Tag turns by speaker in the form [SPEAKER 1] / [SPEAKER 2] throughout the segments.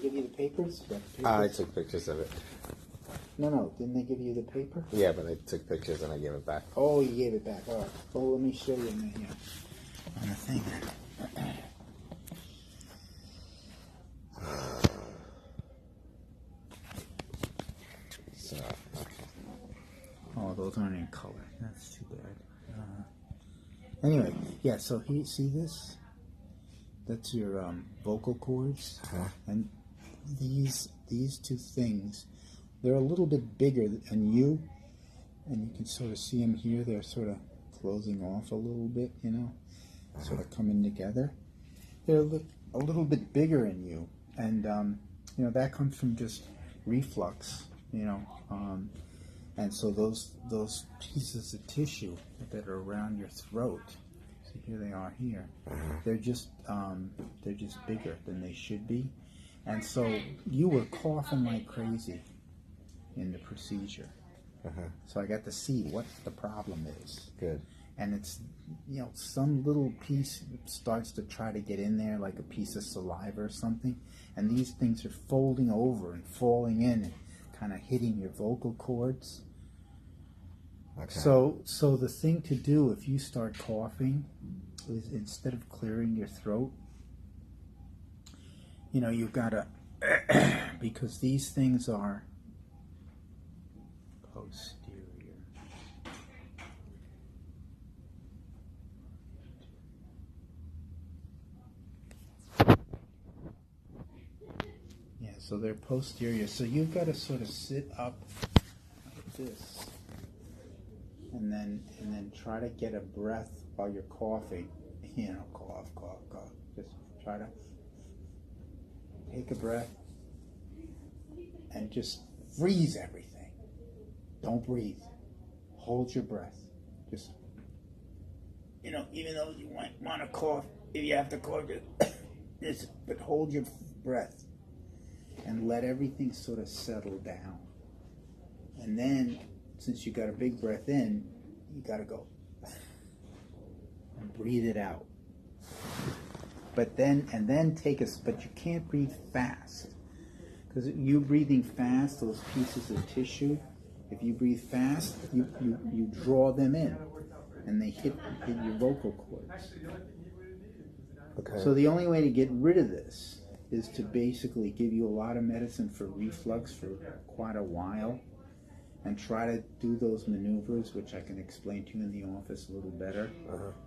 [SPEAKER 1] give you the papers? You got the papers?
[SPEAKER 2] I took pictures of it.
[SPEAKER 1] No, didn't they give you the paper?
[SPEAKER 2] Yeah, but I took pictures and I gave it back.
[SPEAKER 1] Oh, you gave it back. All right. Well, let me show you on the thing.
[SPEAKER 2] So,
[SPEAKER 1] Oh, those aren't in color. That's too bad. Anyway, yeah, so see this? That's your vocal cords. And these two things, they're a little bit bigger than you. And you can sort of see them here. They're sort of closing off a little bit, you know, sort of coming together. They're a little bit bigger in you. And, you know, that comes from just reflux, you know. And so those pieces of tissue that are around your throat, see here they are here, they're just bigger than they should be. And so you were coughing like crazy in the procedure. So I got to see what the problem is.
[SPEAKER 2] good.
[SPEAKER 1] And it's, you know, some little piece starts to try to get in there, like a piece of saliva or something. And these things are folding over and falling in and kind of hitting your vocal cords.
[SPEAKER 2] Okay.
[SPEAKER 1] So the thing to do if you start coughing is, instead of clearing your throat, you know, you've got to, because these things are posterior. Yeah, so they're posterior. So you've got to sort of sit up like this, and then try to get a breath while you're coughing. You know, cough, cough, cough. Just try to take a breath and just freeze everything. Don't breathe. Hold your breath. Just, you know, even though you might want to cough, if you have to cough, just but hold your breath and let everything sort of settle down. And then, since you got a big breath in, you got to go and breathe it out. But then but you can't breathe fast, because you breathing fast, those pieces of tissue, if you breathe fast, you draw them in, and they hit your vocal cords.
[SPEAKER 2] Okay.
[SPEAKER 1] So the only way to get rid of this is to basically give you a lot of medicine for reflux for quite a while, and try to do those maneuvers, which I can explain to you in the office a little better.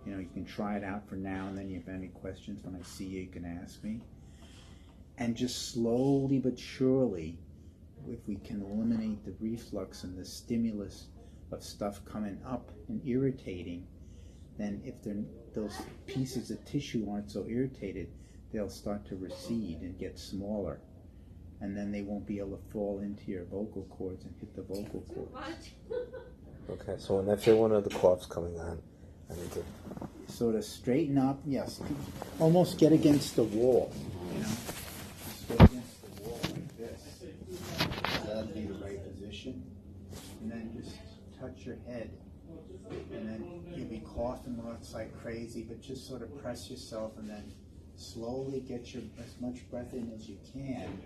[SPEAKER 1] You know, you can try it out for now, and then if you have any questions when I see you, you can ask me. And just slowly but surely, if we can eliminate the reflux and the stimulus of stuff coming up and irritating, then if those pieces of tissue aren't so irritated, they'll start to recede and get smaller. And then they won't be able to fall into your vocal cords and hit the vocal cords.
[SPEAKER 2] Okay, so when I feel one of the coughs coming on, I need to
[SPEAKER 1] Sort of straighten up, yes. Almost get against the wall, you know. Just get against the wall like this. That'll be the right position. And then just touch your head. And then you'll be coughing lots like crazy, but just sort of press yourself and then slowly get as much breath in as you can.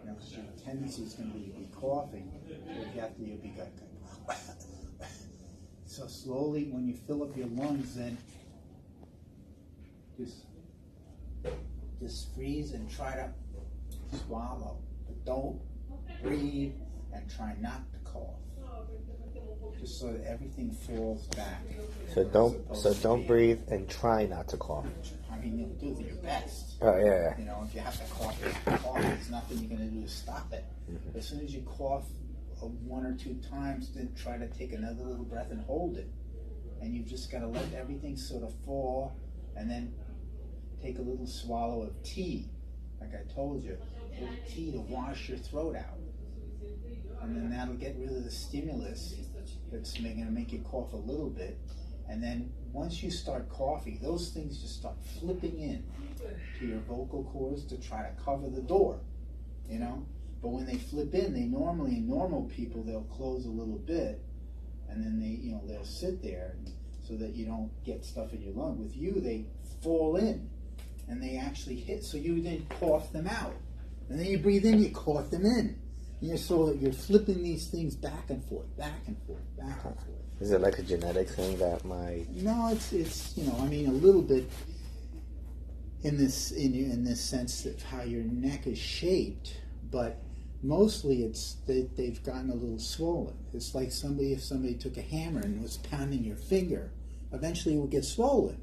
[SPEAKER 1] You know, because your tendency is going to be coughing, but you'll be good. So slowly, when you fill up your lungs, then just freeze and try to swallow, but don't breathe and try not to cough. Just so that everything falls back.
[SPEAKER 2] So don't breathe and try not to cough.
[SPEAKER 1] I mean, you'll do your best.
[SPEAKER 2] Oh yeah.
[SPEAKER 1] You know, if you have to cough, there's nothing you're going to do to stop it. As soon as you cough one or two times, then try to take another little breath and hold it. And you've just got to let everything sort of fall, and then take a little swallow of tea, like I told you, a little tea to wash your throat out. And then that'll get rid of the stimulus that's going to make you cough a little bit. And then once you start coughing, those things just start flipping in to your vocal cords to try to cover the door, you know. But when they flip in, they normally, in normal people, they'll close a little bit, and then they'll sit there so that you don't get stuff in your lung. With you, they fall in, and they actually hit, so you then cough them out. And then you breathe in, you cough them in. And you're flipping these things back and forth, back and forth, back and forth.
[SPEAKER 2] Is it like a genetic thing that my...
[SPEAKER 1] No, it's I mean, a little bit in this sense of how your neck is shaped, but mostly they've gotten a little swollen. It's like if somebody took a hammer and was pounding your finger, eventually it will get swollen.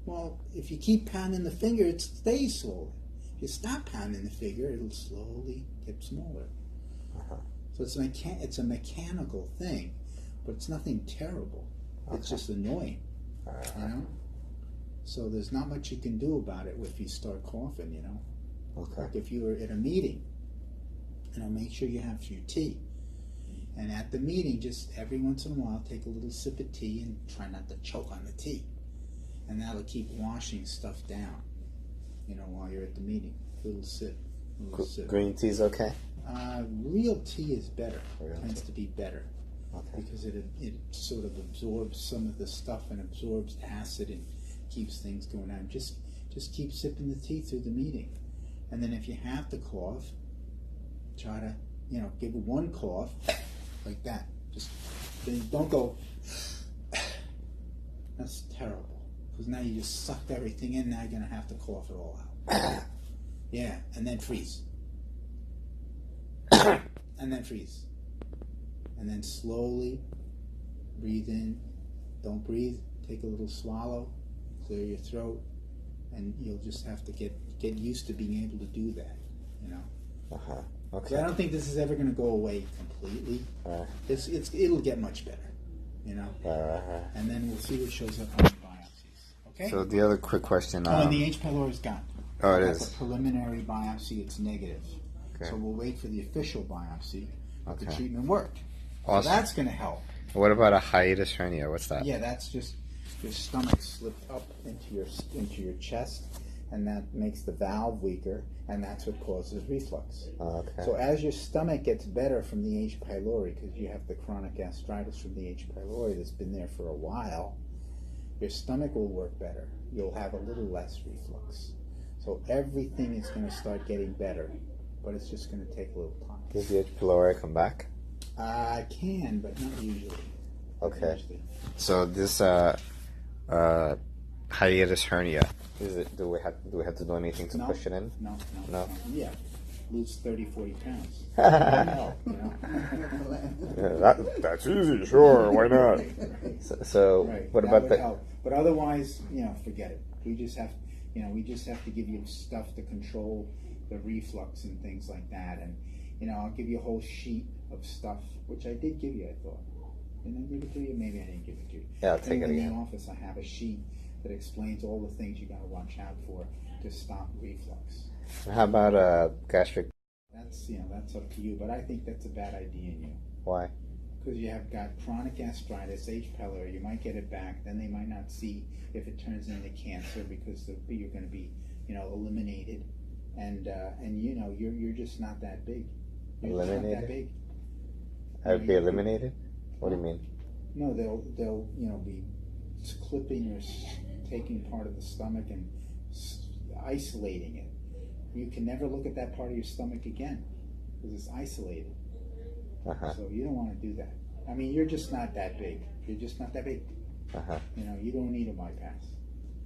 [SPEAKER 1] Well, if you keep pounding the finger, it stays swollen. If you stop pounding the finger, it'll slowly get smaller.
[SPEAKER 2] Uh-huh.
[SPEAKER 1] So it's a mechanical thing, but it's nothing terrible.
[SPEAKER 2] Okay.
[SPEAKER 1] It's just annoying, you know. So there's not much you can do about it if you start coughing, you know.
[SPEAKER 2] Okay.
[SPEAKER 1] Like if you were at a meeting, make sure you have your tea. And at the meeting, just every once in a while, take a little sip of tea and try not to choke on the tea. And that'll keep washing stuff down, while you're at the meeting. A little sip.
[SPEAKER 2] Green tea's okay?
[SPEAKER 1] Real tea is better.
[SPEAKER 2] Real
[SPEAKER 1] Tends
[SPEAKER 2] tea.
[SPEAKER 1] to be better.
[SPEAKER 2] Okay.
[SPEAKER 1] Because it sort of absorbs some of the stuff and absorbs acid and keeps things going on. Just keep sipping the tea through the meeting. And then if you have to cough, try to, give one cough like that. Just don't go, that's terrible. Because now you just sucked everything in, now you're going to have to cough it all out. Yeah, and then freeze. And then freeze. And then slowly breathe in. Don't breathe. Take a little swallow. Clear your throat. And you'll just have to get used to being able to do that,
[SPEAKER 2] Uh-huh.
[SPEAKER 1] So
[SPEAKER 2] Okay.
[SPEAKER 1] I don't think this is ever going to go away completely. It'll get much better, And then we'll see what shows up on the biopsies. Okay?
[SPEAKER 2] So the other quick question...
[SPEAKER 1] and the H. pylori is gone.
[SPEAKER 2] Oh, it
[SPEAKER 1] That's
[SPEAKER 2] is?
[SPEAKER 1] a preliminary biopsy. It's negative.
[SPEAKER 2] Okay.
[SPEAKER 1] So we'll wait for the official biopsy. But the
[SPEAKER 2] Okay.
[SPEAKER 1] treatment worked.
[SPEAKER 2] Awesome.
[SPEAKER 1] So that's going to help.
[SPEAKER 2] What about a hiatus hernia? What's that?
[SPEAKER 1] Yeah, that's just your stomach slipped up into your chest, and that makes the valve weaker, and that's what causes reflux.
[SPEAKER 2] Okay.
[SPEAKER 1] So as your stomach gets better from the H. pylori, because you have the chronic gastritis from the H. pylori that's been there for a while, your stomach will work better. You'll have a little less reflux. So everything is going to start getting better, but it's just going to take a little time.
[SPEAKER 2] Does the H. pylori come back?
[SPEAKER 1] I can, but not usually.
[SPEAKER 2] Okay.
[SPEAKER 1] Usually.
[SPEAKER 2] So this hiatus hernia, do we have to do anything to
[SPEAKER 1] No.
[SPEAKER 2] push it in?
[SPEAKER 1] No. Yeah, lose 30, 40 pounds.
[SPEAKER 2] Yeah, that's easy, sure, why not? So
[SPEAKER 1] Right.
[SPEAKER 2] what
[SPEAKER 1] that
[SPEAKER 2] about
[SPEAKER 1] would
[SPEAKER 2] the...
[SPEAKER 1] help. But otherwise, forget it. We just have to give you stuff to control the reflux and things like that. And I'll give you a whole sheet of stuff, which I did give you. I thought. Didn't I give it to you? Maybe I didn't give it to you.
[SPEAKER 2] Yeah, I'll take it
[SPEAKER 1] in
[SPEAKER 2] again.
[SPEAKER 1] the office, I have a sheet that explains all the things you got to watch out for to stop reflux.
[SPEAKER 2] How about gastric...
[SPEAKER 1] That's up to you. But I think that's a bad idea in you.
[SPEAKER 2] Why?
[SPEAKER 1] Because you have got chronic gastritis, H. pylori, you might get it back, then they might not see if it turns into cancer because you're going to be, eliminated, and you're just not that big. You're just not that
[SPEAKER 2] Eliminated?
[SPEAKER 1] big.
[SPEAKER 2] I'd be eliminated? What do you mean?
[SPEAKER 1] No, they'll be clipping or taking part of the stomach and isolating it. You can never look at that part of your stomach again because it's isolated.
[SPEAKER 2] Uh-huh.
[SPEAKER 1] So you don't want to do that. I mean, you're just not that big. You're just not that big.
[SPEAKER 2] Uh-huh.
[SPEAKER 1] You don't need a bypass.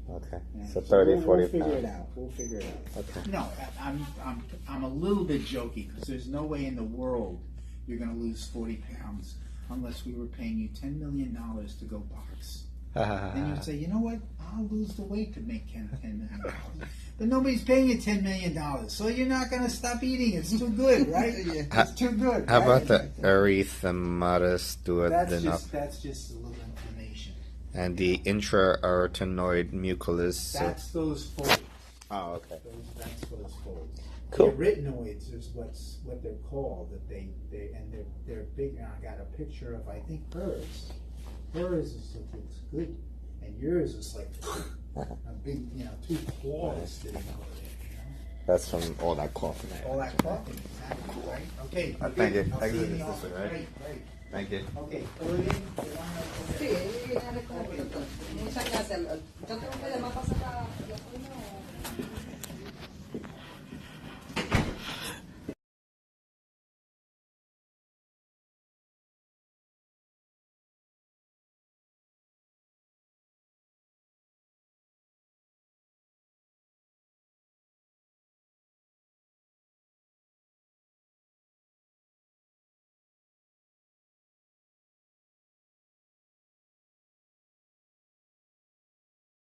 [SPEAKER 2] Okay.
[SPEAKER 1] Yeah.
[SPEAKER 2] So 30,
[SPEAKER 1] we'll
[SPEAKER 2] 40
[SPEAKER 1] figure
[SPEAKER 2] pounds.
[SPEAKER 1] it out. We'll figure it out.
[SPEAKER 2] Okay.
[SPEAKER 1] No, I'm a little bit joking because there's no way in the world you're going to lose 40 pounds unless we were paying you $10 million to go box. Then you'd say, you know what? I'll lose the weight to make $10 million. But nobody's paying you $10 million, so you're not going to stop eating. It's too good, right? It's too good.
[SPEAKER 2] How
[SPEAKER 1] right?
[SPEAKER 2] about the erythematous duodenum
[SPEAKER 1] That's just a little inflammation.
[SPEAKER 2] and the intra-arytenoid muculus?
[SPEAKER 1] That's those folds.
[SPEAKER 2] Oh, okay.
[SPEAKER 1] That's those folds.
[SPEAKER 2] Cool.
[SPEAKER 1] The arytenoids is what they're called. That they're big. And I got a picture of I think hers. Hers looks good, and yours is like a big, two claws sitting over there.
[SPEAKER 2] That's from all that coughing.
[SPEAKER 1] All that coughing, exactly, right? Okay.
[SPEAKER 2] Thank you.
[SPEAKER 1] I'll
[SPEAKER 2] Thank
[SPEAKER 1] see
[SPEAKER 2] you,
[SPEAKER 1] in the
[SPEAKER 2] Mr.
[SPEAKER 1] office.
[SPEAKER 2] Right?
[SPEAKER 1] Great.
[SPEAKER 2] Thank you.
[SPEAKER 1] Okay, fill it in.
[SPEAKER 3] Sí, viene a recoger. Muchas gracias. Yo tengo que llamar para sacar